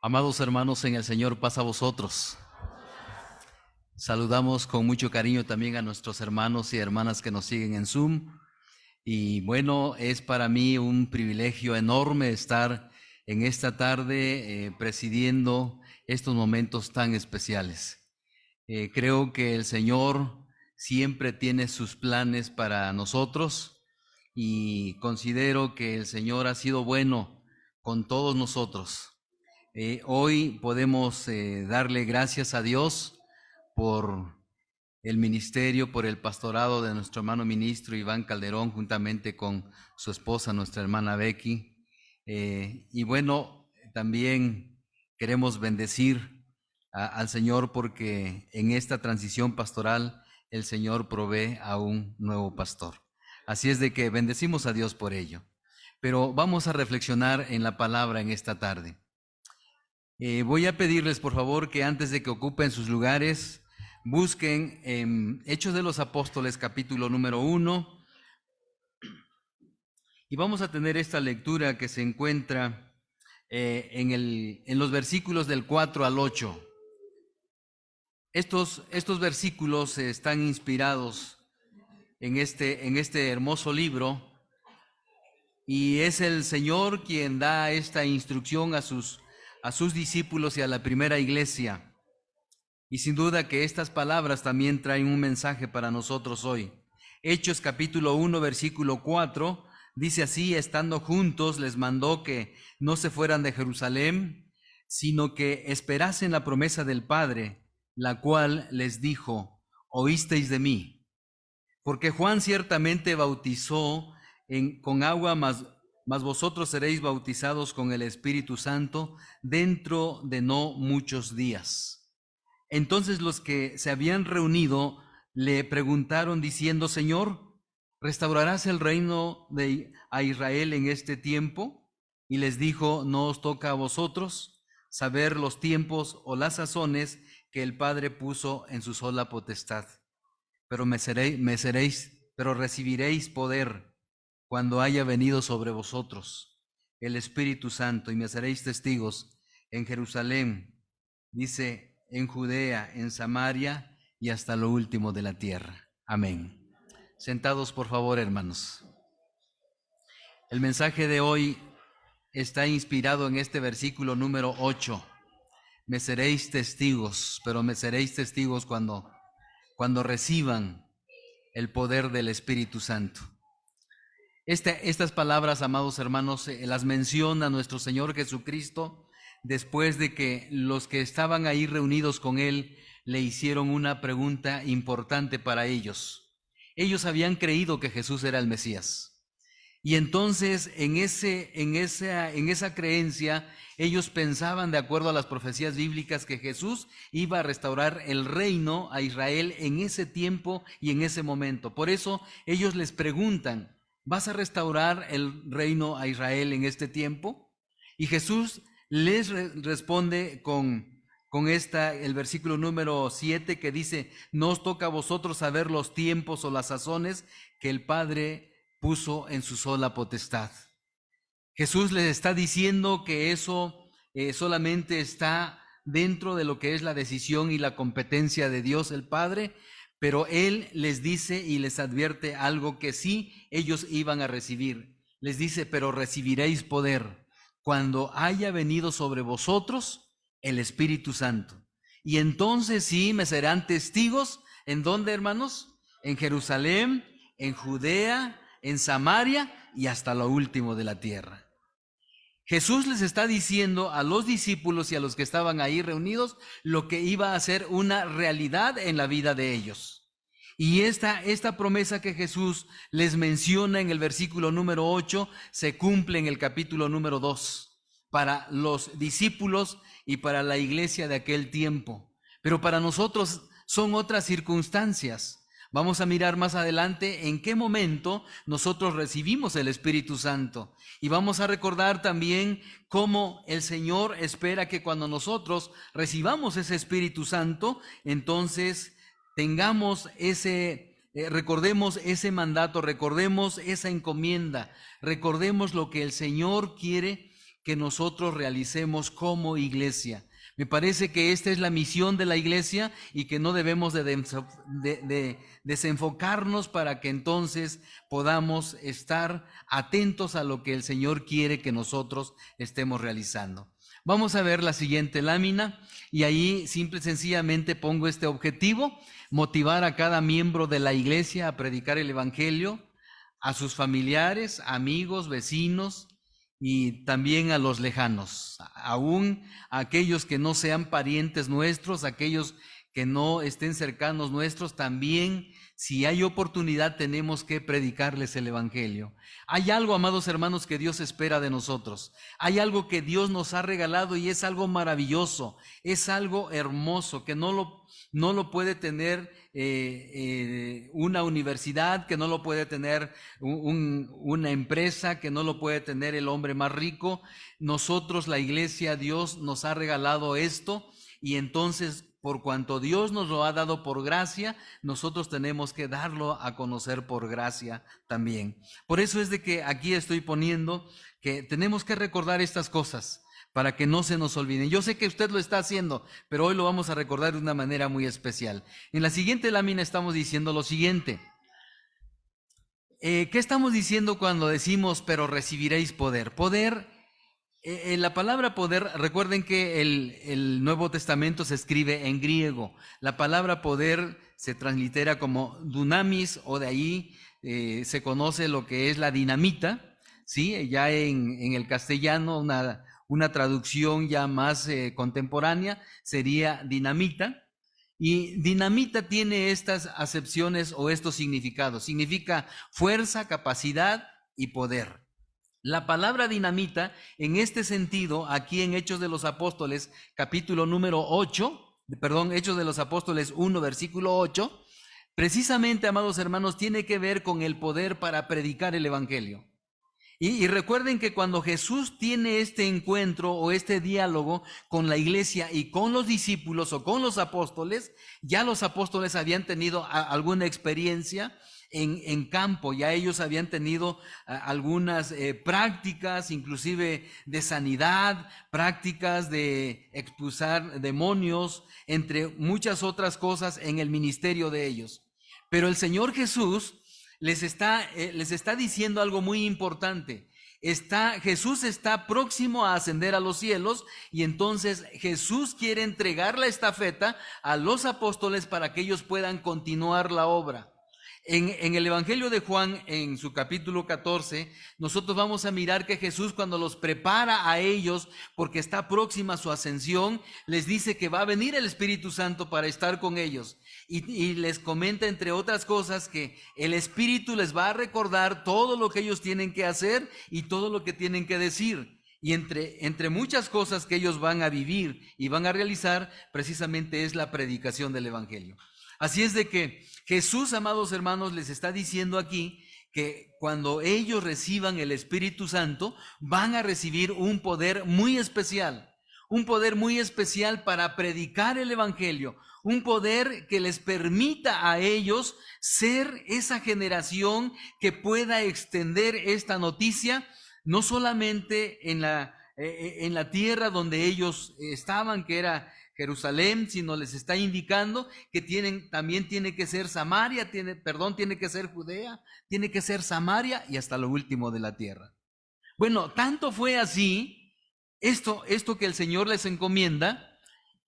Amados hermanos en el Señor, paz a vosotros. Saludamos con mucho cariño también a nuestros hermanos y hermanas que nos siguen en Zoom. Y bueno, es para mí un privilegio enorme estar en esta tarde presidiendo estos momentos tan especiales. Creo que el Señor siempre tiene sus planes para nosotros y considero que el Señor ha sido bueno con todos nosotros. Hoy podemos darle gracias a Dios por el ministerio, por el pastorado de nuestro hermano ministro Iván Calderón, juntamente con su esposa, nuestra hermana Becky. Y bueno, también queremos bendecir al Señor porque en esta transición pastoral el Señor provee a un nuevo pastor. Así es de que bendecimos a Dios por ello. Pero vamos a reflexionar en la palabra en esta tarde. Voy a pedirles por favor que antes de que ocupen sus lugares busquen Hechos de los Apóstoles capítulo número 1 y vamos a tener esta lectura que se encuentra en los versículos del 4 al 8. Estos versículos están inspirados en este hermoso libro y es el Señor quien da esta instrucción a sus discípulos y a la primera iglesia. Y sin duda que estas palabras también traen un mensaje para nosotros hoy. Hechos capítulo 1, versículo 4, dice así: estando juntos les mandó que no se fueran de Jerusalén, sino que esperasen la promesa del Padre, la cual les dijo: oísteis de mí. Porque Juan ciertamente bautizó con agua, mas vosotros seréis bautizados con el Espíritu Santo dentro de no muchos días. Entonces los que se habían reunido le preguntaron diciendo: Señor, ¿restaurarás el reino a Israel en este tiempo? Y les dijo: no os toca a vosotros saber los tiempos o las sazones que el Padre puso en su sola potestad. Pero pero recibiréis poder cuando haya venido sobre vosotros el Espíritu Santo, y me seréis testigos en Jerusalén, dice, en Judea, en Samaria y hasta lo último de la tierra. Amén. Sentados, por favor, hermanos. El mensaje de hoy está inspirado en este versículo número 8. Me seréis testigos, pero me seréis testigos cuando reciban el poder del Espíritu Santo. Estas palabras, amados hermanos, las menciona nuestro Señor Jesucristo después de que los que estaban ahí reunidos con Él le hicieron una pregunta importante para ellos. Ellos habían creído que Jesús era el Mesías. Y entonces en esa creencia ellos pensaban, de acuerdo a las profecías bíblicas, que Jesús iba a restaurar el reino a Israel en ese tiempo y en ese momento. Por eso ellos les preguntan: ¿vas a restaurar el reino a Israel en este tiempo? Y Jesús les responde con el versículo número 7 que dice: no os toca a vosotros saber los tiempos o las sazones que el Padre puso en su sola potestad. Jesús les está diciendo que eso solamente está dentro de lo que es la decisión y la competencia de Dios el Padre, pero Él les dice y les advierte algo que sí ellos iban a recibir. Les dice: pero recibiréis poder cuando haya venido sobre vosotros el Espíritu Santo. Y entonces sí me serán testigos. ¿En dónde, hermanos? En Jerusalén, en Judea, en Samaria y hasta lo último de la tierra. Jesús les está diciendo a los discípulos y a los que estaban ahí reunidos lo que iba a ser una realidad en la vida de ellos. Y esta promesa que Jesús les menciona en el versículo número 8 se cumple en el capítulo número 2 para los discípulos y para la iglesia de aquel tiempo. Pero para nosotros son otras circunstancias. Vamos a mirar más adelante en qué momento nosotros recibimos el Espíritu Santo. Y vamos a recordar también cómo el Señor espera que cuando nosotros recibamos ese Espíritu Santo, entonces tengamos recordemos ese mandato, recordemos esa encomienda, recordemos lo que el Señor quiere que nosotros realicemos como iglesia. Me parece que esta es la misión de la iglesia y que no debemos de desenfocarnos para que entonces podamos estar atentos a lo que el Señor quiere que nosotros estemos realizando. Vamos a ver la siguiente lámina y ahí simple y sencillamente pongo este objetivo: motivar a cada miembro de la iglesia a predicar el evangelio a sus familiares, amigos, vecinos y también a los lejanos, aún a aquellos que no sean parientes nuestros, aquellos que no estén cercanos nuestros, también si hay oportunidad tenemos que predicarles el evangelio. Hay algo, amados hermanos, que Dios espera de nosotros. Hay algo que Dios nos ha regalado y es algo maravilloso, es algo hermoso que no lo puede tener una universidad, que no lo puede tener una empresa, que no lo puede tener el hombre más rico. Nosotros, la iglesia, Dios nos ha regalado esto y entonces, por cuanto Dios nos lo ha dado por gracia, nosotros tenemos que darlo a conocer por gracia también. Por eso es de que aquí estoy poniendo que tenemos que recordar estas cosas para que no se nos olviden. Yo sé que usted lo está haciendo, pero hoy lo vamos a recordar de una manera muy especial. En la siguiente lámina estamos diciendo lo siguiente. ¿Qué estamos diciendo cuando decimos, pero recibiréis poder? Poder, la palabra poder, recuerden que el Nuevo Testamento se escribe en griego. La palabra poder se translitera como dunamis, o de ahí se conoce lo que es la dinamita, ¿sí? Ya en el castellano una traducción ya más contemporánea sería dinamita. Y dinamita tiene estas acepciones o estos significados. Significa fuerza, capacidad y poder. La palabra dinamita, en este sentido, aquí en Hechos de los Apóstoles, capítulo número 8, Hechos de los Apóstoles 1, versículo 8, precisamente, amados hermanos, tiene que ver con el poder para predicar el evangelio. Y recuerden que cuando Jesús tiene este encuentro o este diálogo con la iglesia y con los discípulos o con los apóstoles, ya los apóstoles habían tenido alguna experiencia en campo, ya ellos habían tenido algunas prácticas, inclusive de sanidad, prácticas de expulsar demonios, entre muchas otras cosas en el ministerio de ellos. Pero el Señor Jesús les está diciendo algo muy importante. Jesús está próximo a ascender a los cielos y entonces Jesús quiere entregar la estafeta a los apóstoles para que ellos puedan continuar la obra. En el Evangelio de Juan, en su capítulo 14, nosotros vamos a mirar que Jesús, cuando los prepara a ellos, porque está próxima su ascensión, les dice que va a venir el Espíritu Santo para estar con ellos. Y les comenta, entre otras cosas, que el Espíritu les va a recordar todo lo que ellos tienen que hacer y todo lo que tienen que decir. Y entre muchas cosas que ellos van a vivir y van a realizar, precisamente es la predicación del Evangelio. Así es de que Jesús, amados hermanos, les está diciendo aquí que cuando ellos reciban el Espíritu Santo, van a recibir un poder muy especial para predicar el Evangelio, un poder que les permita a ellos ser esa generación que pueda extender esta noticia, no solamente en la tierra donde ellos estaban, que era Jerusalén, sino les está indicando que también tiene que ser Samaria, tiene que ser Judea, tiene que ser Samaria y hasta lo último de la tierra. Bueno, tanto fue así esto que el Señor les encomienda,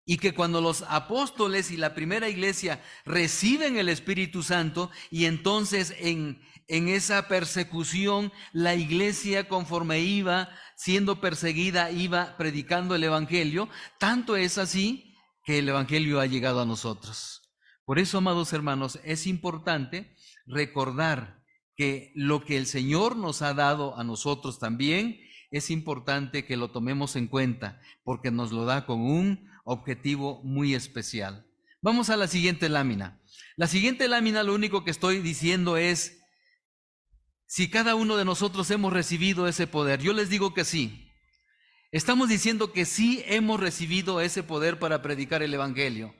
y que cuando los apóstoles y la primera iglesia reciben el Espíritu Santo, y entonces en esa persecución la iglesia, conforme iba siendo perseguida, iba predicando el Evangelio, tanto es así que el Evangelio ha llegado a nosotros. Por eso, amados hermanos, es importante recordar que lo que el Señor nos ha dado a nosotros también es importante que lo tomemos en cuenta, porque nos lo da con un objetivo muy especial. Vamos a la siguiente lámina. La siguiente lámina, lo único que estoy diciendo es si cada uno de nosotros hemos recibido ese poder. Yo les digo que sí. Estamos diciendo que sí hemos recibido ese poder para predicar el Evangelio.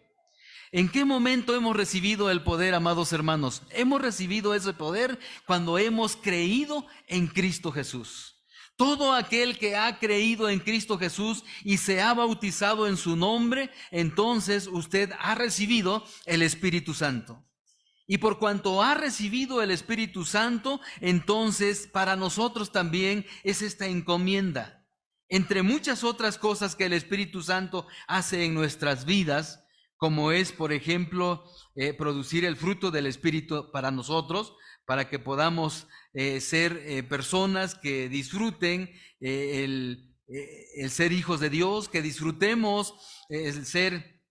¿En qué momento hemos recibido el poder, amados hermanos? Hemos recibido ese poder cuando hemos creído en Cristo Jesús. Todo aquel que ha creído en Cristo Jesús y se ha bautizado en su nombre, entonces usted ha recibido el Espíritu Santo. Y por cuanto ha recibido el Espíritu Santo, entonces para nosotros también es esta encomienda. Entre muchas otras cosas que el Espíritu Santo hace en nuestras vidas, como es, por ejemplo, producir el fruto del Espíritu para nosotros, para que podamos ser personas que disfruten el ser hijos de Dios, que disfrutemos el ser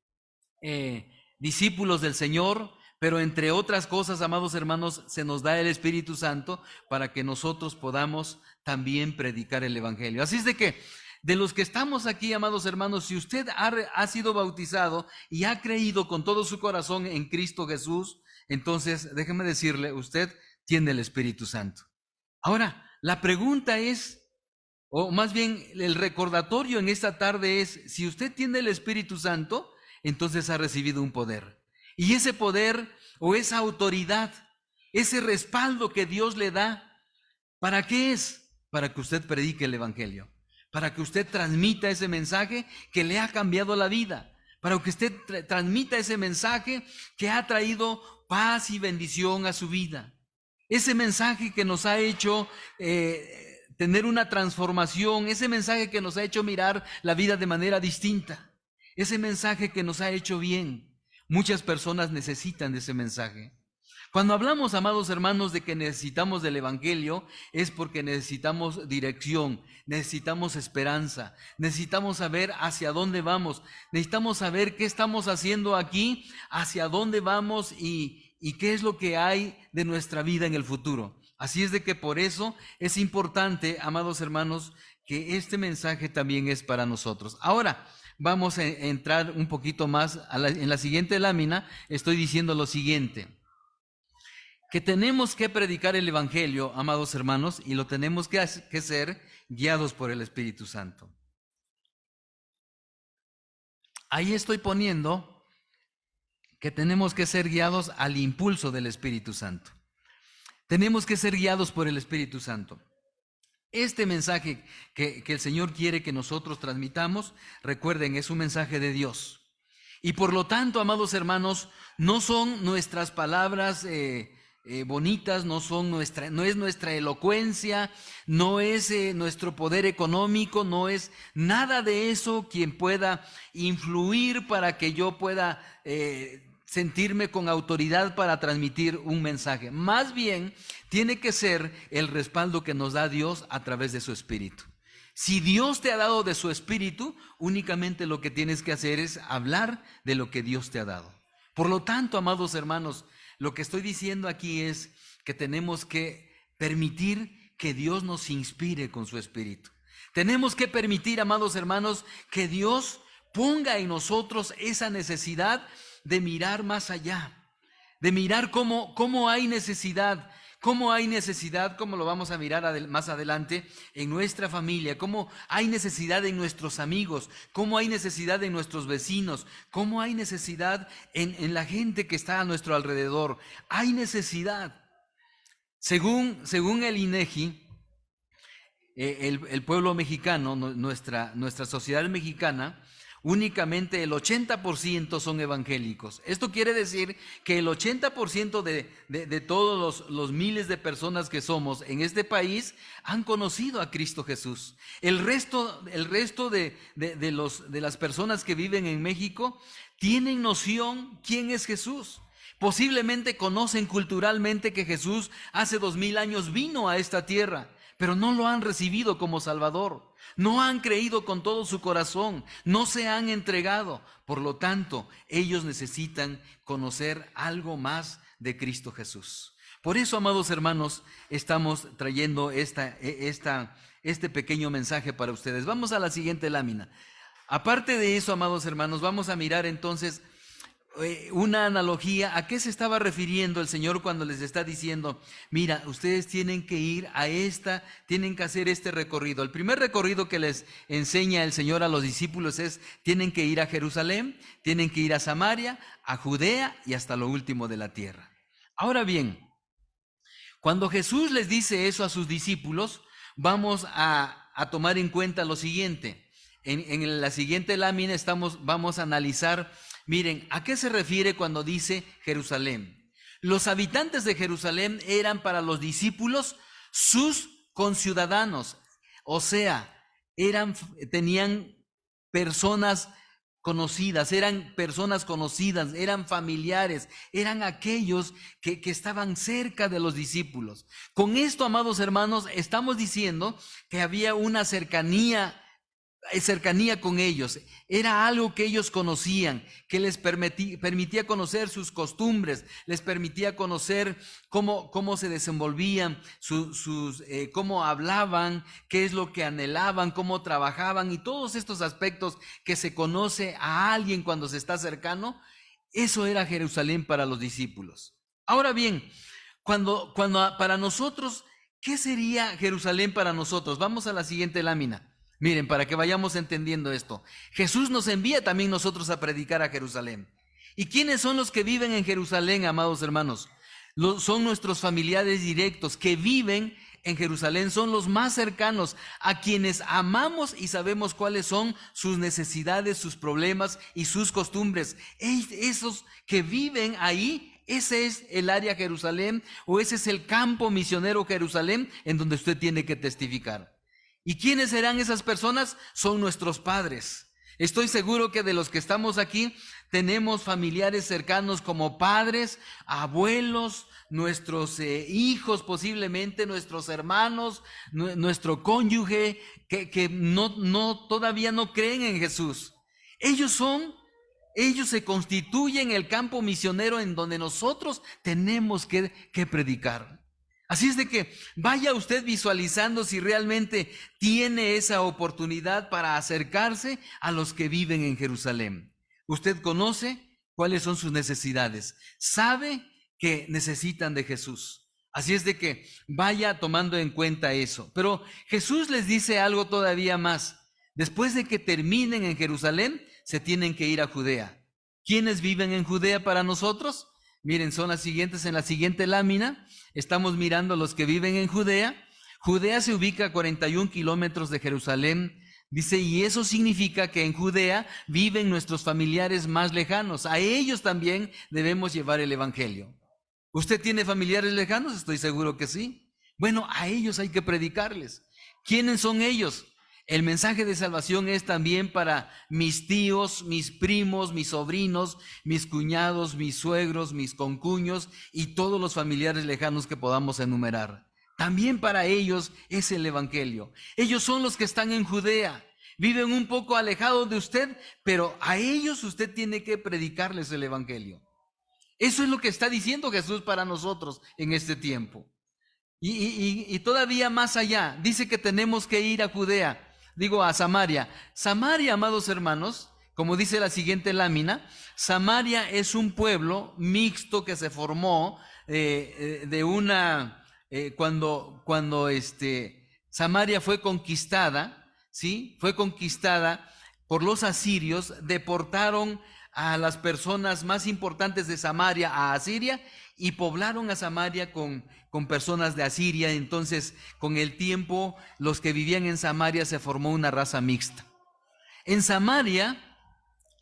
discípulos del Señor. Pero entre otras cosas, amados hermanos, se nos da el Espíritu Santo para que nosotros podamos también predicar el Evangelio. Así es de que, de los que estamos aquí, amados hermanos, si usted ha sido bautizado y ha creído con todo su corazón en Cristo Jesús, entonces déjeme decirle, usted tiene el Espíritu Santo. Ahora, la pregunta es, o más bien el recordatorio en esta tarde es, si usted tiene el Espíritu Santo, entonces ha recibido un poder. Y ese poder o esa autoridad, ese respaldo que Dios le da, ¿para qué es? Para que usted predique el Evangelio, para que usted transmita ese mensaje que le ha cambiado la vida, para que usted transmita ese mensaje que ha traído paz y bendición a su vida. Ese mensaje que nos ha hecho tener una transformación, ese mensaje que nos ha hecho mirar la vida de manera distinta, ese mensaje que nos ha hecho bien. Muchas personas necesitan de ese mensaje. Cuando hablamos, amados hermanos, de que necesitamos del Evangelio, es porque necesitamos dirección, necesitamos esperanza, necesitamos saber hacia dónde vamos, necesitamos saber qué estamos haciendo aquí, hacia dónde vamos y qué es lo que hay de nuestra vida en el futuro. Así es de que por eso es importante, amados hermanos, que este mensaje también es para nosotros. Ahora, vamos a entrar un poquito más en la siguiente lámina. Estoy diciendo lo siguiente, que tenemos que predicar el Evangelio, amados hermanos, y lo tenemos que ser guiados por el Espíritu Santo. Ahí estoy poniendo que tenemos que ser guiados al impulso del Espíritu Santo. Tenemos que ser guiados por el Espíritu Santo. Este mensaje que el Señor quiere que nosotros transmitamos, recuerden, es un mensaje de Dios. Y por lo tanto, amados hermanos, no son nuestras palabras bonitas, no es nuestra elocuencia, no es nuestro poder económico, no es nada de eso quien pueda influir para que yo pueda sentirme con autoridad para transmitir un mensaje. Más bien, tiene que ser el respaldo que nos da Dios a través de su Espíritu. Si Dios te ha dado de su Espíritu, únicamente lo que tienes que hacer es hablar de lo que Dios te ha dado. Por lo tanto, amados hermanos, lo que estoy diciendo aquí es que tenemos que permitir que Dios nos inspire con su Espíritu. Tenemos que permitir, amados hermanos, que Dios ponga en nosotros esa necesidad de mirar más allá, de mirar cómo hay necesidad, como lo vamos a mirar más adelante, en nuestra familia, cómo hay necesidad en nuestros amigos, cómo hay necesidad en nuestros vecinos, cómo hay necesidad en la gente que está a nuestro alrededor. Hay necesidad. Según el INEGI, el pueblo mexicano, nuestra sociedad mexicana, únicamente el 80% son evangélicos. Esto quiere decir que el 80% de todos los miles de personas que somos en este país han conocido a Cristo Jesús. El resto de las personas que viven en México tienen noción quién es Jesús. Posiblemente conocen culturalmente que Jesús hace 2000 años vino a esta tierra, pero no lo han recibido como Salvador. No han creído con todo su corazón, no se han entregado. Por lo tanto, ellos necesitan conocer algo más de Cristo Jesús. Por eso, amados hermanos, estamos trayendo este pequeño mensaje para ustedes. Vamos a la siguiente lámina. Aparte de eso, amados hermanos, vamos a mirar entonces una analogía. ¿A qué se estaba refiriendo el Señor cuando les está diciendo, mira, ustedes tienen que ir tienen que hacer este recorrido? El primer recorrido que les enseña el Señor a los discípulos es, tienen que ir a Jerusalén, tienen que ir a Samaria, a Judea y hasta lo último de la tierra. Ahora bien, cuando Jesús les dice eso a sus discípulos, vamos a tomar en cuenta lo siguiente. En la siguiente lámina vamos a analizar, miren, ¿a qué se refiere cuando dice Jerusalén? Los habitantes de Jerusalén eran para los discípulos sus conciudadanos, o sea, tenían personas conocidas, eran familiares, eran aquellos que estaban cerca de los discípulos. Con esto, amados hermanos, estamos diciendo que había una cercanía con ellos. Era algo que ellos conocían, que les permitía conocer sus costumbres, les permitía conocer cómo se desenvolvían, cómo hablaban, qué es lo que anhelaban, cómo trabajaban, y todos estos aspectos que se conoce a alguien cuando se está cercano. Eso era Jerusalén para los discípulos. Ahora bien, cuando para nosotros, ¿qué sería Jerusalén para nosotros? Vamos a la siguiente lámina. Miren, para que vayamos entendiendo esto. Jesús nos envía también nosotros a predicar a Jerusalén. ¿Y quiénes son los que viven en Jerusalén, amados hermanos? Son nuestros familiares directos que viven en Jerusalén, son los más cercanos, a quienes amamos y sabemos cuáles son sus necesidades, sus problemas y sus costumbres. Esos que viven ahí, ese es el área Jerusalén, o ese es el campo misionero Jerusalén, en donde usted tiene que testificar. ¿Y quiénes serán esas personas? Son nuestros padres. Estoy seguro que de los que estamos aquí tenemos familiares cercanos como padres, abuelos, nuestros hijos posiblemente, nuestros hermanos, nuestro cónyuge que todavía no creen en Jesús. Ellos se constituyen el campo misionero en donde nosotros tenemos que predicar. Así es de que vaya usted visualizando si realmente tiene esa oportunidad para acercarse a los que viven en Jerusalén. Usted conoce cuáles son sus necesidades, sabe que necesitan de Jesús. Así es de que vaya tomando en cuenta eso. Pero Jesús les dice algo todavía más. Después de que terminen en Jerusalén, se tienen que ir a Judea. ¿Quiénes viven en Judea para nosotros? Miren, son las siguientes en la siguiente lámina. Estamos mirando los que viven en Judea. Judea se ubica a 41 kilómetros de Jerusalén. Dice, y eso significa que en Judea viven nuestros familiares más lejanos. A ellos también debemos llevar el evangelio. ¿Usted tiene familiares lejanos? Estoy seguro que sí. Bueno, a ellos hay que predicarles. ¿Quiénes son ellos? El mensaje de salvación es también para mis tíos, mis primos, mis sobrinos, mis cuñados, mis suegros, mis concuños y todos los familiares lejanos que podamos enumerar. También para ellos es el evangelio. Ellos son los que están en Judea. Viven un poco alejados de usted, pero a ellos usted tiene que predicarles el evangelio. Eso es lo que está diciendo Jesús para nosotros en este tiempo. Y todavía más allá, dice que tenemos que ir a Judea. A Samaria. Samaria, amados hermanos, como dice la siguiente lámina, Samaria es un pueblo mixto que se formó cuando Samaria fue conquistada, ¿sí? Fue conquistada por los asirios, deportaron a las personas más importantes de Samaria a Asiria y poblaron a Samaria con personas de Asiria. Entonces, con el tiempo, los que vivían en Samaria se formó una raza mixta. En Samaria,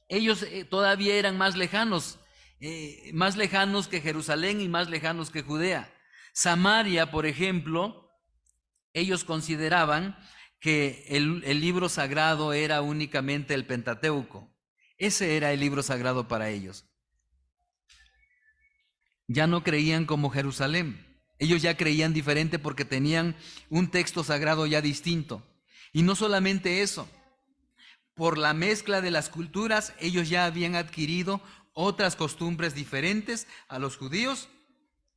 ellos todavía eran más lejanos que Jerusalén y más lejanos que Judea. Samaria, por ejemplo, ellos consideraban que el libro sagrado era únicamente el Pentateuco. Ese era el libro sagrado para ellos. Ya no creían como Jerusalén. Ellos ya creían diferente porque tenían un texto sagrado ya distinto. Y no solamente eso, por la mezcla de las culturas, ellos ya habían adquirido otras costumbres diferentes a los judíos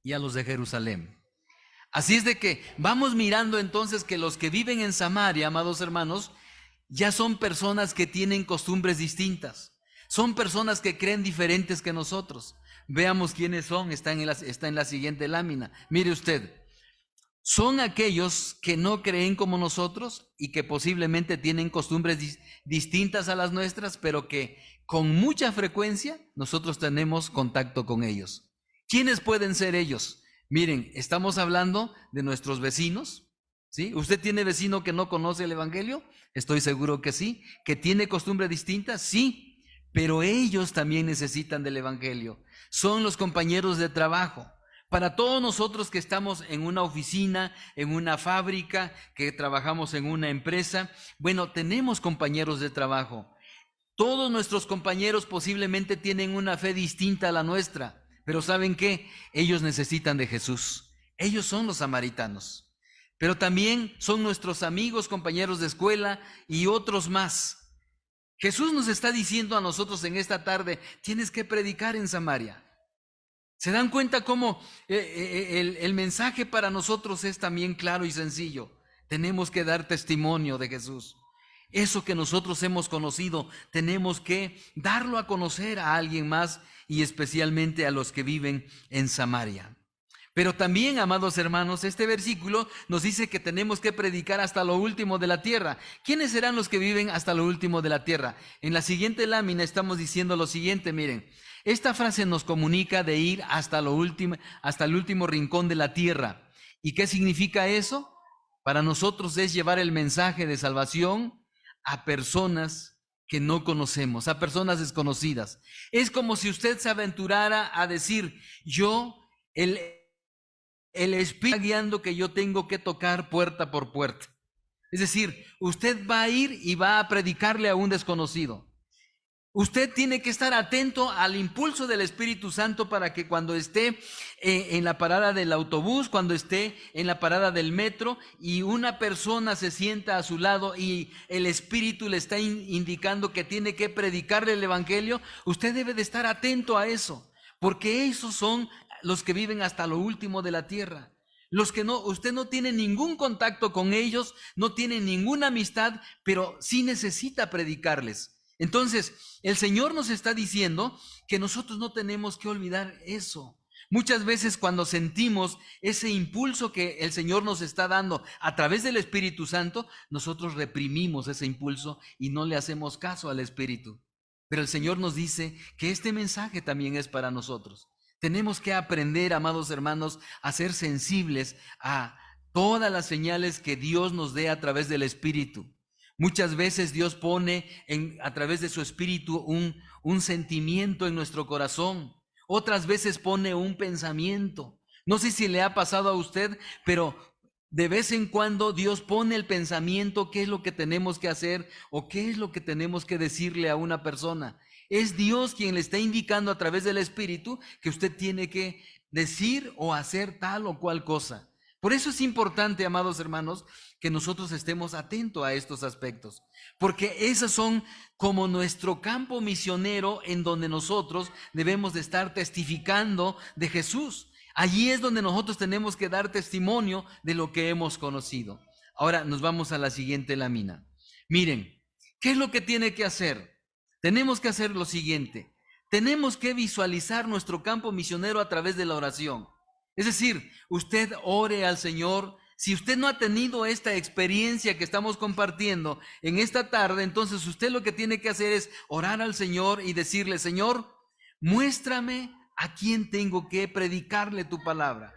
y a los de Jerusalén. Así es de que vamos mirando entonces que los que viven en Samaria, amados hermanos, ya son personas que tienen costumbres distintas. Son personas que creen diferentes que nosotros. Veamos quiénes son, está en la siguiente lámina. Mire usted, son aquellos que no creen como nosotros y que posiblemente tienen costumbres distintas a las nuestras, pero que con mucha frecuencia nosotros tenemos contacto con ellos. ¿Quiénes pueden ser ellos? Miren, estamos hablando de nuestros vecinos, ¿Sí? ¿Usted tiene vecino que no conoce el Evangelio? Estoy seguro que sí. ¿Que tiene costumbre distinta? Sí. Pero ellos también necesitan del Evangelio. Son los compañeros de trabajo. Para todos nosotros que estamos en una oficina, en una fábrica, que trabajamos en una empresa, bueno, tenemos compañeros de trabajo. Todos nuestros compañeros posiblemente tienen una fe distinta a la nuestra, pero ¿saben qué? Ellos necesitan de Jesús. Ellos son los samaritanos. Pero también son nuestros amigos, compañeros de escuela y otros más. Jesús nos está diciendo a nosotros en esta tarde, tienes que predicar en Samaria. ¿Se dan cuenta cómo el mensaje para nosotros es también claro y sencillo? Tenemos que dar testimonio de Jesús. Eso que nosotros hemos conocido, tenemos que darlo a conocer a alguien más y especialmente a los que viven en Samaria. Pero también, amados hermanos, este versículo nos dice que tenemos que predicar hasta lo último de la tierra. ¿Quiénes serán los que viven hasta lo último de la tierra? En la siguiente lámina estamos diciendo lo siguiente, miren. Esta frase nos comunica de ir hasta el último rincón de la tierra. ¿Y qué significa eso? Para nosotros es llevar el mensaje de salvación a personas que no conocemos, a personas desconocidas. Es como si usted se aventurara a decir, el Espíritu está guiando que yo tengo que tocar puerta por puerta. Es decir, usted va a ir y va a predicarle a un desconocido. Usted tiene que estar atento al impulso del Espíritu Santo para que cuando esté en la parada del autobús, cuando esté en la parada del metro y una persona se sienta a su lado y el Espíritu le está indicando que tiene que predicarle el Evangelio, usted debe de estar atento a eso, porque esos son los que viven hasta lo último de la tierra. Los que usted no tiene ningún contacto con ellos, no tiene ninguna amistad, pero sí necesita predicarles. Entonces, el Señor nos está diciendo que nosotros no tenemos que olvidar eso. Muchas veces cuando sentimos ese impulso que el Señor nos está dando a través del Espíritu Santo, nosotros reprimimos ese impulso y no le hacemos caso al Espíritu. Pero el Señor nos dice que este mensaje también es para nosotros. Tenemos que aprender, amados hermanos, a ser sensibles a todas las señales que Dios nos dé a través del Espíritu. Muchas veces Dios pone a través de su Espíritu un sentimiento en nuestro corazón. Otras veces pone un pensamiento. No sé si le ha pasado a usted, pero de vez en cuando Dios pone el pensamiento, qué es lo que tenemos que hacer o qué es lo que tenemos que decirle a una persona. Es Dios quien le está indicando a través del Espíritu que usted tiene que decir o hacer tal o cual cosa. Por eso es importante, amados hermanos, que nosotros estemos atentos a estos aspectos, porque esos son como nuestro campo misionero en donde nosotros debemos de estar testificando de Jesús. Allí es donde nosotros tenemos que dar testimonio de lo que hemos conocido. Ahora nos vamos a la siguiente lámina. Miren, ¿qué es lo que tiene que hacer? Tenemos que hacer lo siguiente. Tenemos que visualizar nuestro campo misionero a través de la oración. Es decir, usted ore al Señor. Si usted no ha tenido esta experiencia que estamos compartiendo en esta tarde, entonces usted lo que tiene que hacer es orar al Señor y decirle, Señor, muéstrame a quién tengo que predicarle tu palabra.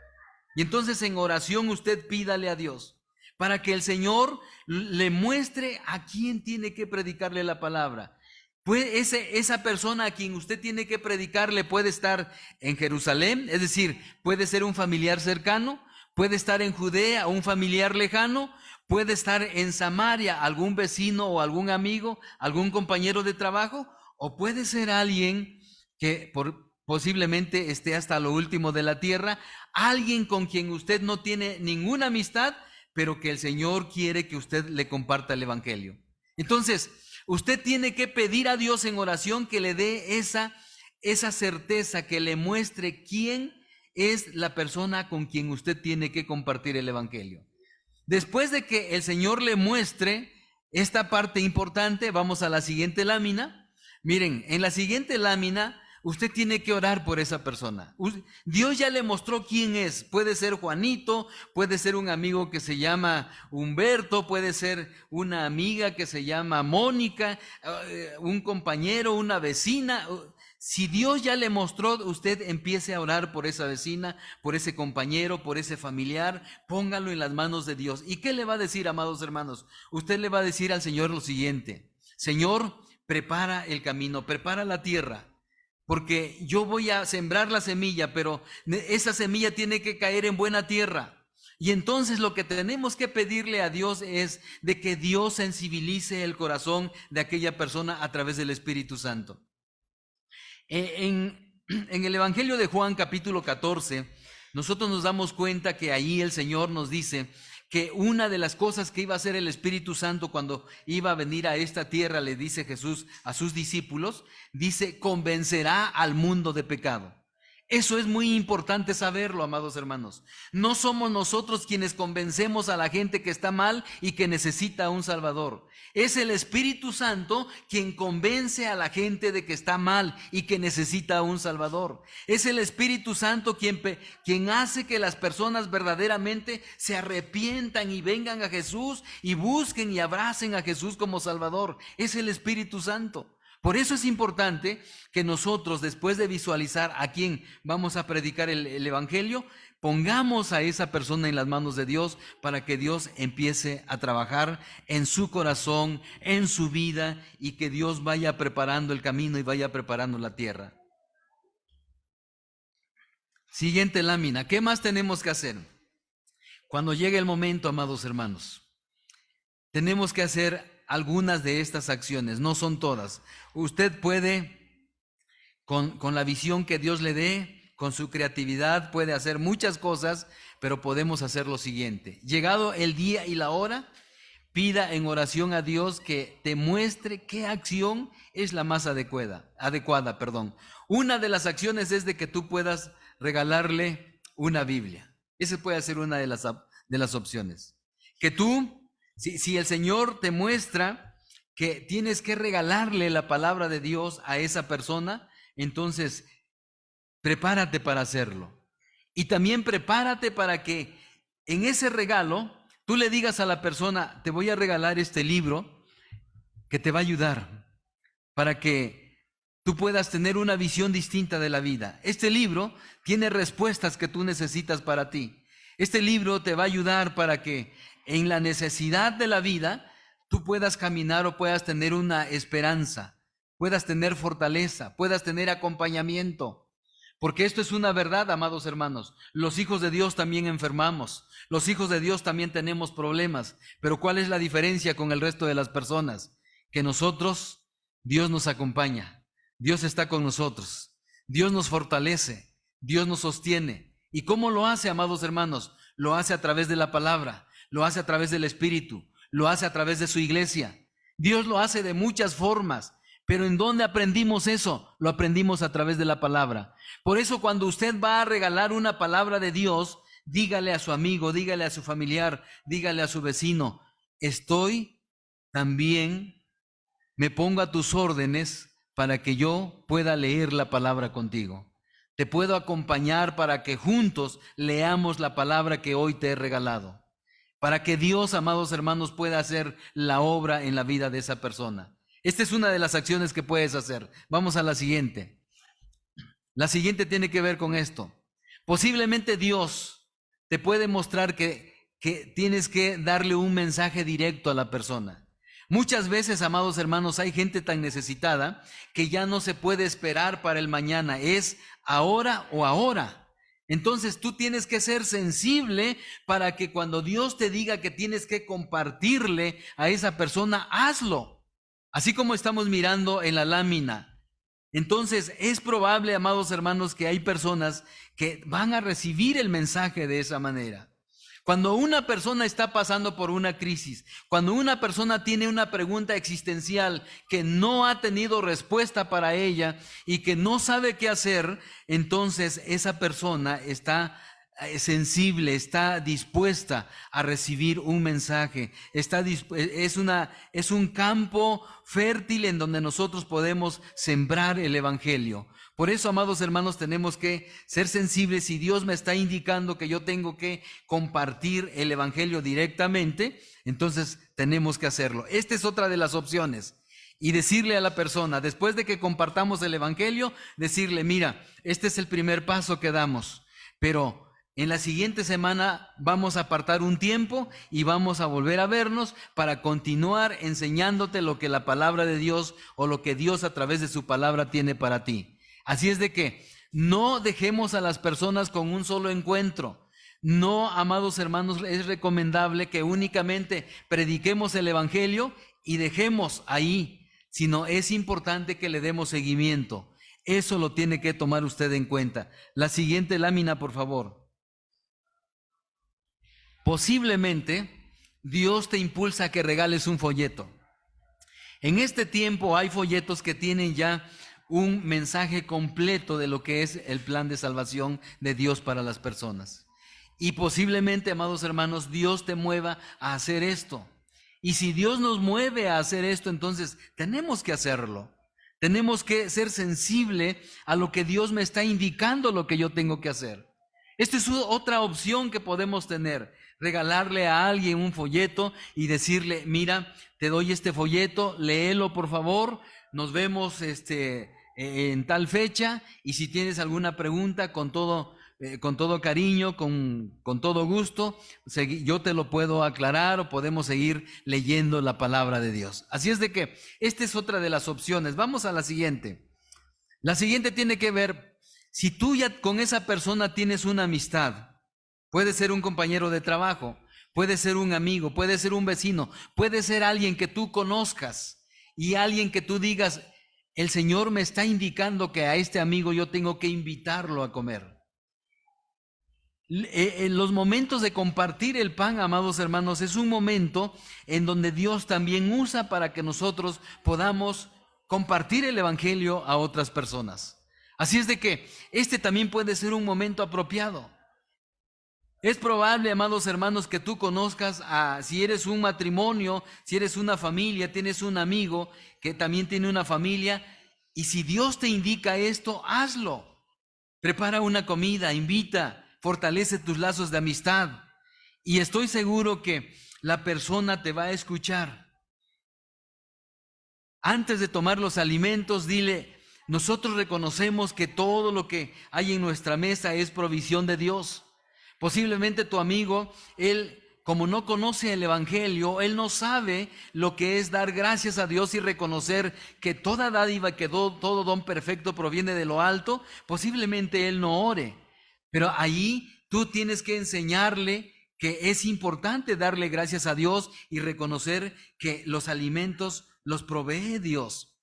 Y entonces en oración usted pídale a Dios para que el Señor le muestre a quién tiene que predicarle la palabra. Pues esa persona a quien usted tiene que predicarle puede estar en Jerusalén, es decir, puede ser un familiar cercano, puede estar en Judea, un familiar lejano, puede estar en Samaria, algún vecino o algún amigo, algún compañero de trabajo, o puede ser alguien que posiblemente esté hasta lo último de la tierra, alguien con quien usted no tiene ninguna amistad, pero que el Señor quiere que usted le comparta el Evangelio. Entonces, usted tiene que pedir a Dios en oración que le dé esa certeza, que le muestre quién es la persona con quien usted tiene que compartir el Evangelio. Después de que el Señor le muestre esta parte importante, vamos a la siguiente lámina. Miren, en la siguiente lámina usted tiene que orar por esa persona. Dios ya le mostró quién es. Puede ser Juanito, puede ser un amigo que se llama Humberto, puede ser una amiga que se llama Mónica, un compañero, una vecina. Si Dios ya le mostró, usted empiece a orar por esa vecina, por ese compañero, por ese familiar, póngalo en las manos de Dios. ¿Y qué le va a decir, amados hermanos? Usted le va a decir al Señor lo siguiente: Señor, prepara el camino, prepara la tierra, porque yo voy a sembrar la semilla, pero esa semilla tiene que caer en buena tierra. Y entonces lo que tenemos que pedirle a Dios es de que Dios sensibilice el corazón de aquella persona a través del Espíritu Santo. En el Evangelio de Juan, capítulo 14, nosotros nos damos cuenta que ahí el Señor nos dice que una de las cosas que iba a hacer el Espíritu Santo cuando iba a venir a esta tierra, le dice Jesús a sus discípulos, dice: convencerá al mundo de pecado. Eso es muy importante saberlo, amados hermanos. No somos nosotros quienes convencemos a la gente que está mal y que necesita un Salvador. Es el Espíritu Santo quien convence a la gente de que está mal y que necesita un Salvador. Es el Espíritu Santo quien hace que las personas verdaderamente se arrepientan y vengan a Jesús y busquen y abracen a Jesús como Salvador. Es el Espíritu Santo. Por eso es importante que nosotros, después de visualizar a quién vamos a predicar el Evangelio, pongamos a esa persona en las manos de Dios para que Dios empiece a trabajar en su corazón, en su vida, y que Dios vaya preparando el camino y vaya preparando la tierra. Siguiente lámina. ¿Qué más tenemos que hacer? Cuando llegue el momento, amados hermanos, tenemos que hacer algunas de estas acciones, no son todas. Usted puede, con la visión que Dios le dé, con su creatividad, puede hacer muchas cosas, pero podemos hacer lo siguiente: llegado el día y la hora, pida en oración a Dios que te muestre qué acción es la más adecuada. Una de las acciones es de que tú puedas regalarle una Biblia. Esa puede ser una de las opciones. Que tú, si el Señor te muestra que tienes que regalarle la palabra de Dios a esa persona, entonces prepárate para hacerlo. Y también prepárate para que en ese regalo tú le digas a la persona: te voy a regalar este libro que te va a ayudar para que tú puedas tener una visión distinta de la vida. Este libro tiene respuestas que tú necesitas para ti. Este libro te va a ayudar para que en la necesidad de la vida tú puedas caminar o puedas tener una esperanza, puedas tener fortaleza, puedas tener acompañamiento. Porque esto es una verdad, amados hermanos. Los hijos de Dios también enfermamos. Los hijos de Dios también tenemos problemas. Pero ¿cuál es la diferencia con el resto de las personas? Que nosotros, Dios nos acompaña. Dios está con nosotros. Dios nos fortalece. Dios nos sostiene. ¿Y cómo lo hace, amados hermanos? Lo hace a través de la palabra. Lo hace a través del Espíritu, lo hace a través de su iglesia. Dios lo hace de muchas formas, pero ¿en dónde aprendimos eso? Lo aprendimos a través de la palabra. Por eso cuando usted va a regalar una palabra de Dios, dígale a su amigo, dígale a su familiar, dígale a su vecino: me pongo a tus órdenes para que yo pueda leer la palabra contigo. Te puedo acompañar para que juntos leamos la palabra que hoy te he regalado. Para que Dios, amados hermanos, pueda hacer la obra en la vida de esa persona. Esta es una de las acciones que puedes hacer. Vamos a la siguiente. La siguiente tiene que ver con esto. Posiblemente Dios te puede mostrar que tienes que darle un mensaje directo a la persona. Muchas veces, amados hermanos, hay gente tan necesitada que ya no se puede esperar para el mañana. Es ahora o ahora. Entonces tú tienes que ser sensible para que cuando Dios te diga que tienes que compartirle a esa persona, hazlo. Así como estamos mirando en la lámina. Entonces es probable, amados hermanos, que hay personas que van a recibir el mensaje de esa manera. Cuando una persona está pasando por una crisis, cuando una persona tiene una pregunta existencial que no ha tenido respuesta para ella y que no sabe qué hacer, entonces esa persona está sensible, está dispuesta a recibir un mensaje, es un campo fértil en donde nosotros podemos sembrar el evangelio. Por eso, amados hermanos, tenemos que ser sensibles. Si Dios me está indicando que yo tengo que compartir el evangelio directamente, entonces tenemos que hacerlo. Esta es otra de las opciones. y decirle a la persona, después de que compartamos el evangelio, decirle, mira, este es el primer paso que damos, pero en la siguiente semana vamos a apartar un tiempo y vamos a volver a vernos para continuar enseñándote lo que la palabra de Dios o lo que Dios a través de su palabra tiene para ti. Así es de que no dejemos a las personas con un solo encuentro. No, amados hermanos, es recomendable que únicamente prediquemos el evangelio y dejemos ahí, sino es importante que le demos seguimiento. Eso lo tiene que tomar usted en cuenta. La siguiente lámina, por favor. Posiblemente Dios te impulsa a que regales un folleto. En este tiempo hay folletos que tienen ya un mensaje completo de lo que es el plan de salvación de Dios para las personas. Y posiblemente, amados hermanos, Dios te mueva a hacer esto. Y si Dios nos mueve a hacer esto, entonces tenemos que hacerlo. Tenemos que ser sensible a lo que Dios me está indicando lo que yo tengo que hacer. Esta es otra opción que podemos tener. Regalarle a alguien un folleto y decirle, mira, te doy este folleto, léelo por favor, nos vemos en tal fecha, y si tienes alguna pregunta, con todo cariño, con todo gusto, yo te lo puedo aclarar o podemos seguir leyendo la palabra de Dios. Así es de que esta es otra de las opciones. Vamos a la siguiente. La siguiente tiene que ver, si tú ya con esa persona tienes una amistad, puede ser un compañero de trabajo, puede ser un amigo, puede ser un vecino, puede ser alguien que tú conozcas y alguien que tú digas, el Señor me está indicando que a este amigo yo tengo que invitarlo a comer. En los momentos de compartir el pan, amados hermanos, es un momento en donde Dios también usa para que nosotros podamos compartir el evangelio a otras personas. Así es de que este también puede ser un momento apropiado. Es probable, amados hermanos, que tú conozcas si eres un matrimonio, si eres una familia, tienes un amigo que también tiene una familia, y si Dios te indica esto, hazlo. Prepara una comida, invita, fortalece tus lazos de amistad, y estoy seguro que la persona te va a escuchar. Antes de tomar los alimentos, dile, nosotros reconocemos que todo lo que hay en nuestra mesa es provisión de Dios. Posiblemente tu amigo, él como no conoce el evangelio, él no sabe lo que es dar gracias a Dios y reconocer que toda dádiva, que todo don perfecto proviene de lo alto. Posiblemente él no ore, pero ahí tú tienes que enseñarle que es importante darle gracias a Dios y reconocer que los alimentos los provee Dios.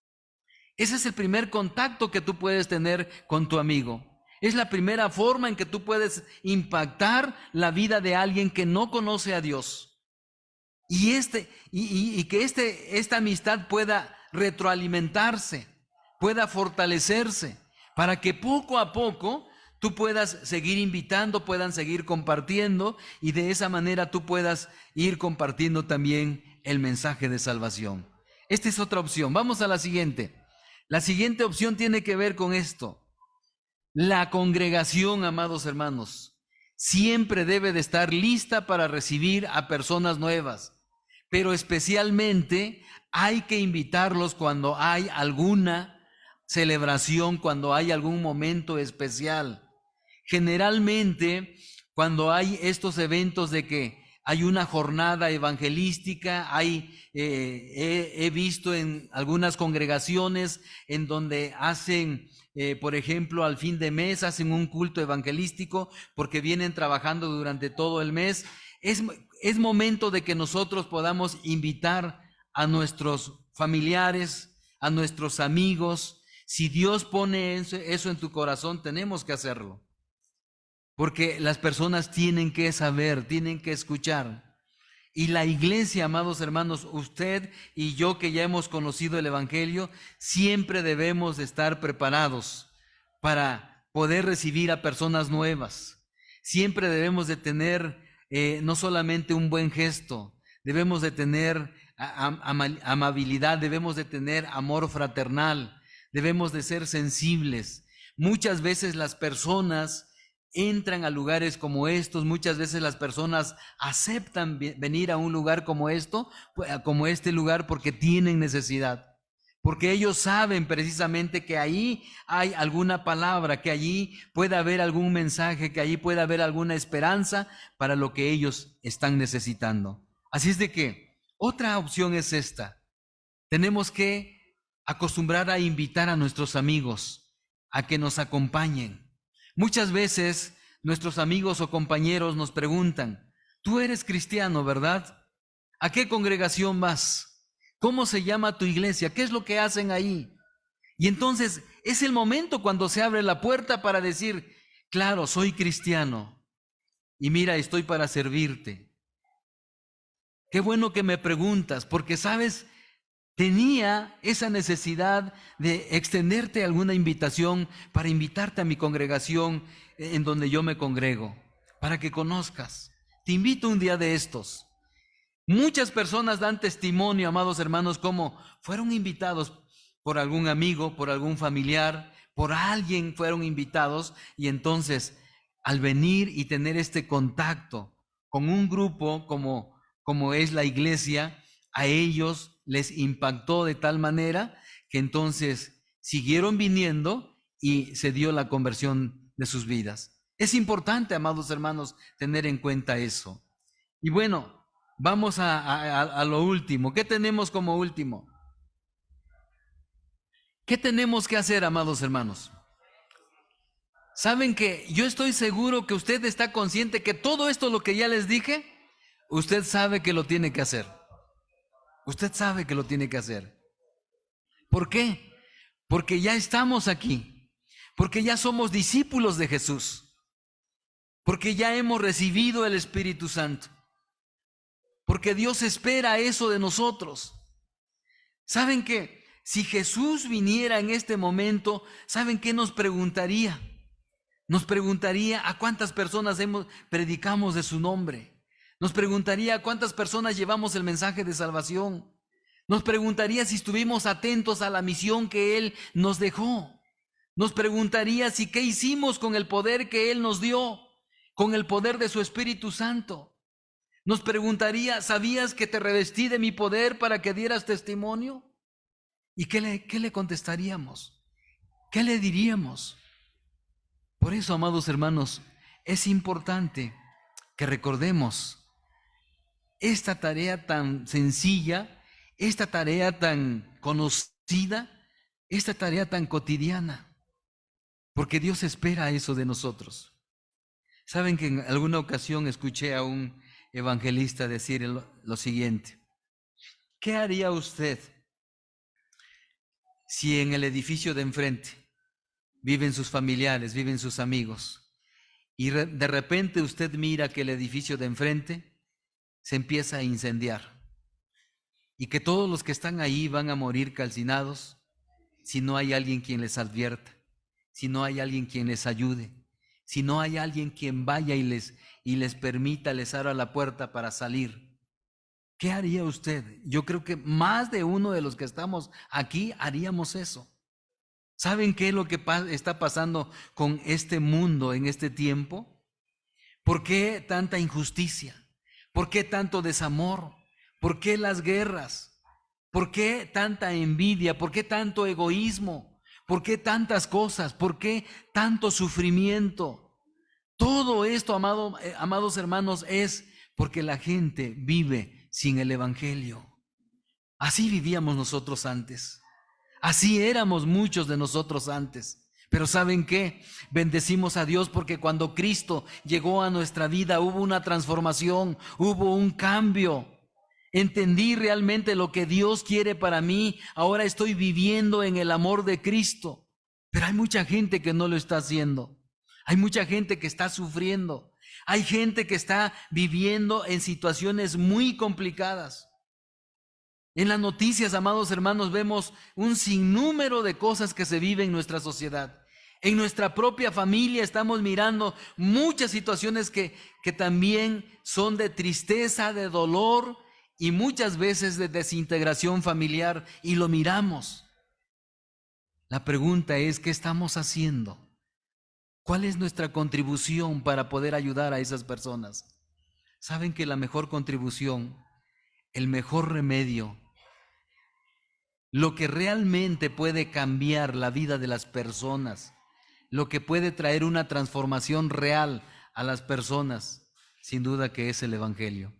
Ese es el primer contacto que tú puedes tener con tu amigo. Es la primera forma en que tú puedes impactar la vida de alguien que no conoce a Dios. Y que esta amistad pueda retroalimentarse, pueda fortalecerse, para que poco a poco tú puedas seguir invitando, puedan seguir compartiendo, y de esa manera tú puedas ir compartiendo también el mensaje de salvación. Esta es otra opción. Vamos a la siguiente. La siguiente opción tiene que ver con esto. La congregación, amados hermanos, siempre debe de estar lista para recibir a personas nuevas, pero especialmente hay que invitarlos cuando hay alguna celebración, cuando hay algún momento especial. Generalmente, cuando hay estos eventos de que hay una jornada evangelística, he visto en algunas congregaciones en donde hacen, por ejemplo, al fin de mes hacen un culto evangelístico porque vienen trabajando durante todo el mes. Es momento de que nosotros podamos invitar a nuestros familiares, a nuestros amigos. Si Dios pone eso en tu corazón, tenemos que hacerlo. Porque las personas tienen que saber, tienen que escuchar. Y la iglesia, amados hermanos, usted y yo que ya hemos conocido el evangelio, siempre debemos de estar preparados para poder recibir a personas nuevas. Siempre debemos de tener no solamente un buen gesto, debemos de tener amabilidad, debemos de tener amor fraternal, debemos de ser sensibles. Muchas veces las personas entran a lugares como estos, muchas veces las personas aceptan venir a un lugar como este lugar porque tienen necesidad. porque ellos saben precisamente que ahí hay alguna palabra, que allí puede haber algún mensaje, que allí puede haber alguna esperanza para lo que ellos están necesitando. Así es de que otra opción es esta. Tenemos que acostumbrar a invitar a nuestros amigos a que nos acompañen. Muchas veces nuestros amigos o compañeros nos preguntan: tú eres cristiano, ¿verdad? ¿A qué congregación vas? ¿Cómo se llama tu iglesia? ¿Qué es lo que hacen ahí? Y entonces es el momento cuando se abre la puerta para decir: claro, soy cristiano y mira, estoy para servirte. Qué bueno que me preguntas, porque sabes, tenía esa necesidad de extenderte alguna invitación para invitarte a mi congregación en donde yo me congrego, para que conozcas. Te invito un día de estos. Muchas personas dan testimonio, amados hermanos, como fueron invitados por algún amigo, por algún familiar, por alguien fueron invitados, y entonces al venir y tener este contacto con un grupo como es la iglesia, a ellos les impactó de tal manera que entonces siguieron viniendo y se dio la conversión de sus vidas. Es importante, amados hermanos, tener en cuenta eso. Y bueno, vamos a lo último. ¿Qué tenemos como último? ¿Qué tenemos que hacer, amados hermanos? Saben que yo estoy seguro que usted está consciente que todo esto, lo que ya les dije, usted sabe que lo tiene que hacer. Usted sabe que lo tiene que hacer. ¿Por qué? Porque ya estamos aquí. Porque ya somos discípulos de Jesús. Porque ya hemos recibido el Espíritu Santo. Porque Dios espera eso de nosotros. ¿Saben qué? Si Jesús viniera en este momento, ¿saben qué nos preguntaría? Nos preguntaría a cuántas personas predicamos de su nombre. Nos preguntaría a cuántas personas llevamos el mensaje de salvación. Nos preguntaría si estuvimos atentos a la misión que Él nos dejó. Nos preguntaría si qué hicimos con el poder que Él nos dio, con el poder de su Espíritu Santo. Nos preguntaría: ¿sabías que te revestí de mi poder para que dieras testimonio? ¿Y qué le contestaríamos? ¿Qué le diríamos? Por eso, amados hermanos, es importante que recordemos esta tarea tan sencilla, esta tarea tan conocida, esta tarea tan cotidiana, porque Dios espera eso de nosotros. Saben que en alguna ocasión escuché a un evangelista decir lo siguiente: ¿qué haría usted si en el edificio de enfrente viven sus familiares, viven sus amigos, y de repente usted mira que el edificio de enfrente se empieza a incendiar y que todos los que están ahí van a morir calcinados si no hay alguien quien les advierta, si no hay alguien quien les ayude, si no hay alguien quien vaya y les permita, les abra la puerta para salir? ¿Qué haría usted? Yo creo que más de uno de los que estamos aquí haríamos eso. ¿Saben qué es lo que está pasando con este mundo en este tiempo? ¿Por qué tanta injusticia? ¿Por qué tanto desamor? ¿Por qué las guerras? ¿Por qué tanta envidia? ¿Por qué tanto egoísmo? ¿Por qué tantas cosas? ¿Por qué tanto sufrimiento? Todo esto, amados hermanos, es porque la gente vive sin el Evangelio. Así vivíamos nosotros antes. Así éramos muchos de nosotros antes. Pero ¿saben qué? Bendecimos a Dios porque cuando Cristo llegó a nuestra vida hubo una transformación, hubo un cambio. Entendí realmente lo que Dios quiere para mí. Ahora estoy viviendo en el amor de Cristo. Pero hay mucha gente que no lo está haciendo. Hay mucha gente que está sufriendo. Hay gente que está viviendo en situaciones muy complicadas. En las noticias, amados hermanos, vemos un sinnúmero de cosas que se viven en nuestra sociedad. En nuestra propia familia estamos mirando muchas situaciones que también son de tristeza, de dolor y muchas veces de desintegración familiar, y lo miramos. La pregunta es: ¿qué estamos haciendo? ¿Cuál es nuestra contribución para poder ayudar a esas personas? ¿Saben que la mejor contribución, el mejor remedio, lo que realmente puede cambiar la vida de las personas, lo que puede traer una transformación real a las personas, sin duda que es el Evangelio.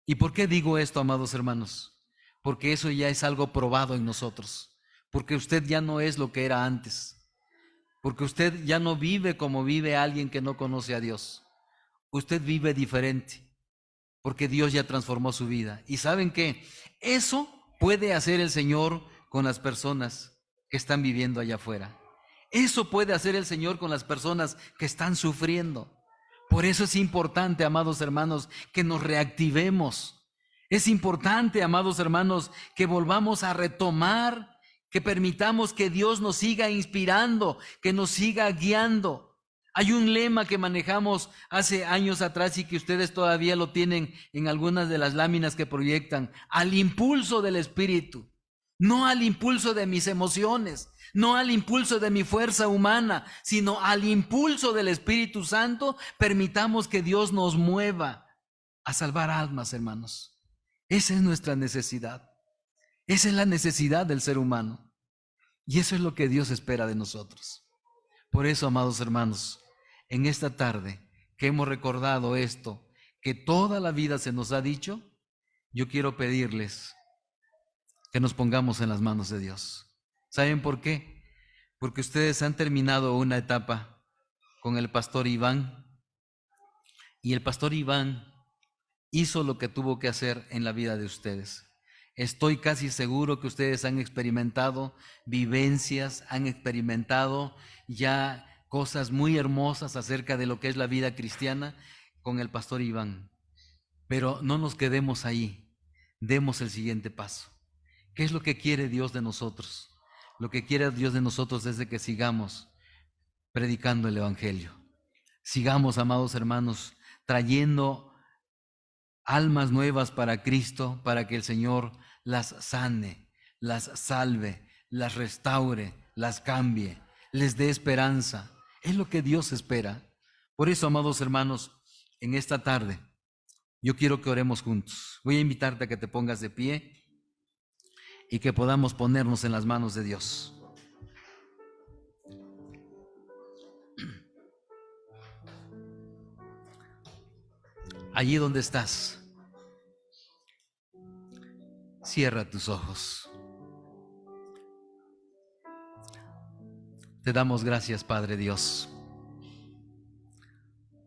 ¿Y por qué digo esto, amados hermanos? Porque eso ya es algo probado en nosotros, porque usted ya no es lo que era antes, porque usted ya no vive como vive alguien que no conoce a Dios. Usted vive diferente, porque Dios ya transformó su vida. ¿Y saben qué? Eso puede hacer el Señor con las personas que están viviendo allá afuera. Eso puede hacer el Señor con las personas que están sufriendo. Por eso es importante, amados hermanos, que nos reactivemos. Es importante, amados hermanos, que volvamos a retomar, que permitamos que Dios nos siga inspirando, que nos siga guiando. Hay un lema que manejamos hace años atrás y que ustedes todavía lo tienen en algunas de las láminas que proyectan: al impulso del Espíritu, no al impulso de mis emociones, no al impulso de mi fuerza humana, sino al impulso del Espíritu Santo. Permitamos que Dios nos mueva a salvar almas, hermanos. Esa es nuestra necesidad. Esa es la necesidad del ser humano. Y eso es lo que Dios espera de nosotros. Por eso, amados hermanos, en esta tarde que hemos recordado esto, que toda la vida se nos ha dicho, yo quiero pedirles que nos pongamos en las manos de Dios. ¿Saben por qué? Porque ustedes han terminado una etapa con el pastor Iván, y el pastor Iván hizo lo que tuvo que hacer en la vida de ustedes. Estoy casi seguro que ustedes han experimentado vivencias, han experimentado ya cosas muy hermosas acerca de lo que es la vida cristiana con el pastor Iván. Pero no nos quedemos ahí, demos el siguiente paso. ¿Qué es lo que quiere Dios de nosotros? Lo que quiere Dios de nosotros es de que sigamos predicando el Evangelio. Sigamos, amados hermanos, trayendo almas nuevas para Cristo, para que el Señor las sane, las salve, las restaure, las cambie, les dé esperanza. Es lo que Dios espera. Por eso, amados hermanos, en esta tarde yo quiero que oremos juntos. Voy a invitarte a que te pongas de pie y que podamos ponernos en las manos de Dios. Allí donde estás, cierra tus ojos. Te damos gracias, Padre Dios.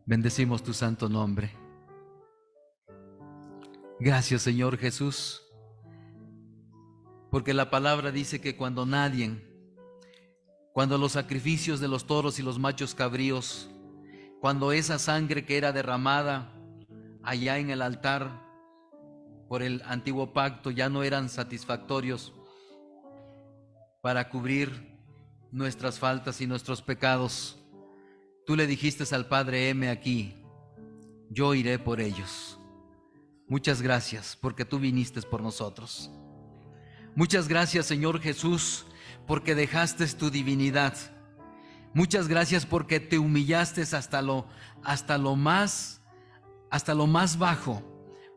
Bendecimos tu santo nombre. Gracias, Señor Jesús, porque la palabra dice que cuando los sacrificios de los toros y los machos cabríos, cuando esa sangre que era derramada allá en el altar por el antiguo pacto ya no eran satisfactorios para cubrir nuestras faltas y nuestros pecados, tú le dijiste al Padre: heme aquí, yo iré por ellos. Muchas gracias porque tú viniste por nosotros. Muchas gracias, Señor Jesús, porque dejaste tu divinidad. Muchas gracias porque te humillaste hasta lo más bajo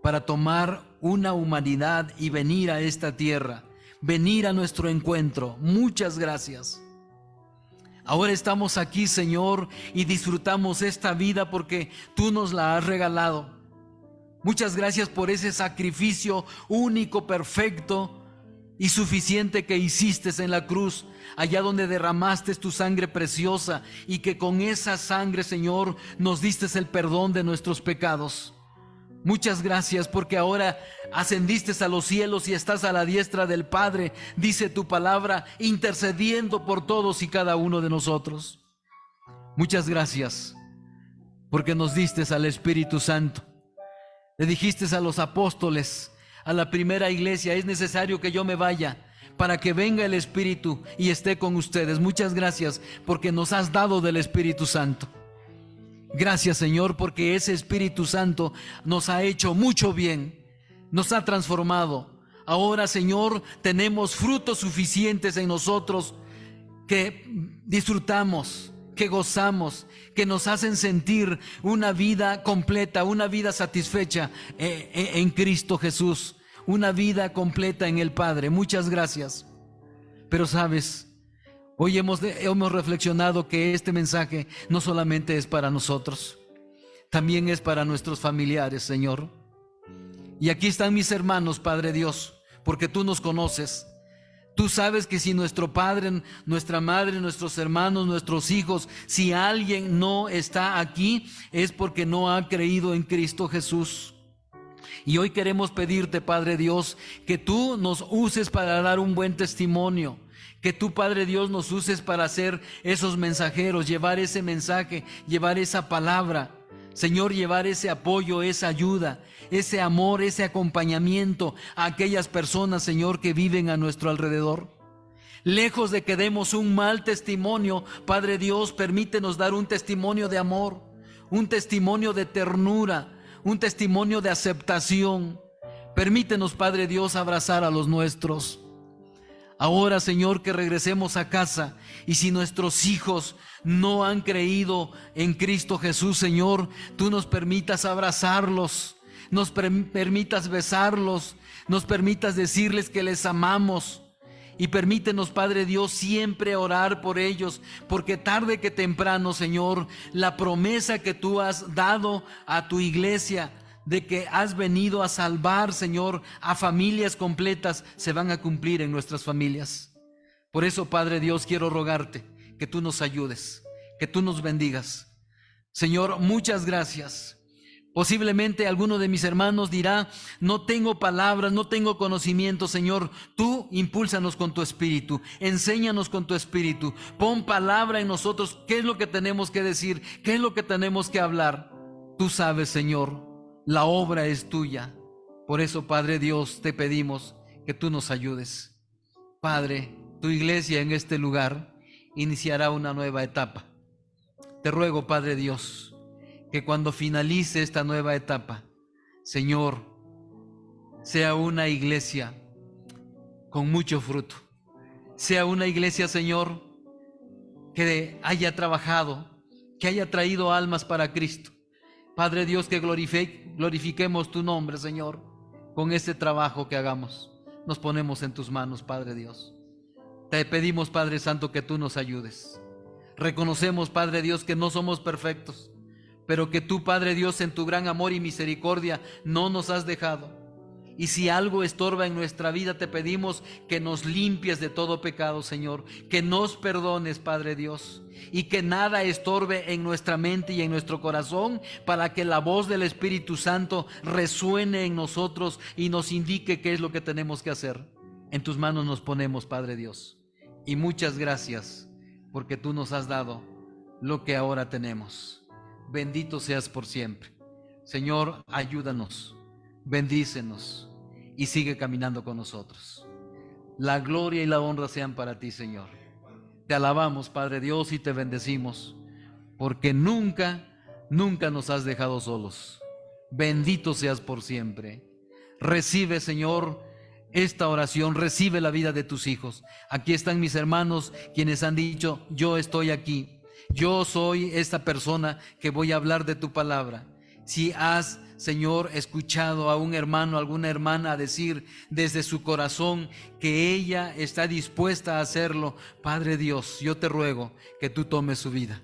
para tomar una humanidad y venir a esta tierra, venir a nuestro encuentro. Muchas gracias. Ahora estamos aquí, Señor, y disfrutamos esta vida porque tú nos la has regalado. Muchas gracias por ese sacrificio único, perfecto y suficiente que hiciste en la cruz, allá donde derramaste tu sangre preciosa, y que con esa sangre, Señor, nos diste el perdón de nuestros pecados. Muchas gracias porque ahora ascendiste a los cielos y estás a la diestra del Padre, dice tu palabra, intercediendo por todos y cada uno de nosotros. Muchas gracias porque nos diste al Espíritu Santo. Le dijiste a los apóstoles, a la primera iglesia: es necesario que yo me vaya para que venga el Espíritu y esté con ustedes. Muchas gracias porque nos has dado del Espíritu Santo. Gracias, Señor, porque ese Espíritu Santo nos ha hecho mucho bien, nos ha transformado. Ahora, Señor, tenemos frutos suficientes en nosotros que disfrutamos, que gozamos, que nos hacen sentir una vida completa, una vida satisfecha en Cristo Jesús. una vida completa en el Padre. Muchas gracias. Pero sabes, hoy hemos reflexionado que este mensaje no solamente es para nosotros, también es para nuestros familiares, Señor. Y aquí están mis hermanos, Padre Dios, porque tú nos conoces. Tú sabes que si nuestro padre, nuestra madre, nuestros hermanos, nuestros hijos, si alguien no está aquí, es porque no ha creído en Cristo Jesús. Y hoy queremos pedirte, Padre Dios, que tú nos uses para dar un buen testimonio. Que tú, Padre Dios, nos uses para ser esos mensajeros, llevar ese mensaje, llevar esa palabra. Señor, llevar ese apoyo, esa ayuda, ese amor, ese acompañamiento a aquellas personas, Señor, que viven a nuestro alrededor. Lejos de que demos un mal testimonio, Padre Dios, permítenos dar un testimonio de amor, un testimonio de ternura, un testimonio de aceptación. Permítenos, Padre Dios, abrazar a los nuestros. Ahora, Señor, que regresemos a casa, y si nuestros hijos no han creído en Cristo Jesús, Señor, tú nos permitas abrazarlos, nos permitas besarlos, nos permitas decirles que les amamos. Y permítenos, Padre Dios, siempre orar por ellos, porque tarde que temprano, Señor, la promesa que tú has dado a tu iglesia, de que has venido a salvar, Señor, a familias completas, se van a cumplir en nuestras familias. Por eso, Padre Dios, quiero rogarte que tú nos ayudes, que tú nos bendigas. Señor, muchas gracias. Posiblemente alguno de mis hermanos dirá: no tengo palabras, no tengo conocimiento. Señor, tú impúlsanos con tu espíritu, enséñanos con tu espíritu, pon palabra en nosotros. ¿Qué es lo que tenemos que decir? ¿Qué es lo que tenemos que hablar? Tú sabes, Señor, la obra es tuya. Por eso, Padre Dios, te pedimos que tú nos ayudes. Padre, tu iglesia en este lugar iniciará una nueva etapa. Te ruego, Padre Dios, que cuando finalice esta nueva etapa, Señor, sea una iglesia con mucho fruto. Sea una iglesia, Señor, que haya trabajado, que haya traído almas para Cristo. Padre Dios, que glorifiquemos tu nombre, Señor, con este trabajo que hagamos. Nos ponemos en tus manos, Padre Dios. Te pedimos, Padre Santo, que tú nos ayudes. Reconocemos, Padre Dios, que no somos perfectos, pero que tú, Padre Dios, en tu gran amor y misericordia no nos has dejado. Y si algo estorba en nuestra vida, te pedimos que nos limpies de todo pecado, Señor, que nos perdones, Padre Dios, y que nada estorbe en nuestra mente y en nuestro corazón, para que la voz del Espíritu Santo resuene en nosotros y nos indique qué es lo que tenemos que hacer. En tus manos nos ponemos, Padre Dios, y muchas gracias, porque tú nos has dado lo que ahora tenemos. Bendito seas por siempre. Señor, ayúdanos, bendícenos y sigue caminando con nosotros. La gloria y la honra sean para ti, Señor. Te alabamos, Padre Dios, y te bendecimos, porque nunca nos has dejado solos. Bendito seas por siempre. Recibe, Señor, esta oración, recibe la vida de tus hijos. Aquí están mis hermanos, quienes han dicho: yo estoy aquí, yo soy esta persona que voy a hablar de tu palabra. Si has, Señor, escuchado a un hermano, alguna hermana decir desde su corazón que ella está dispuesta a hacerlo, Padre Dios, yo te ruego que tú tomes su vida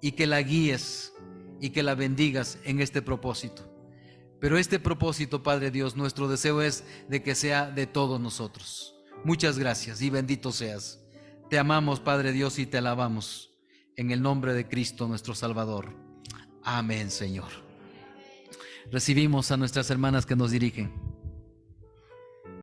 y que la guíes y que la bendigas en este propósito. Pero este propósito, Padre Dios, nuestro deseo es de que sea de todos nosotros. Muchas gracias y bendito seas. Te amamos, Padre Dios, y te alabamos en el nombre de Cristo nuestro Salvador. Amén, Señor. Recibimos a nuestras hermanas que nos dirigen.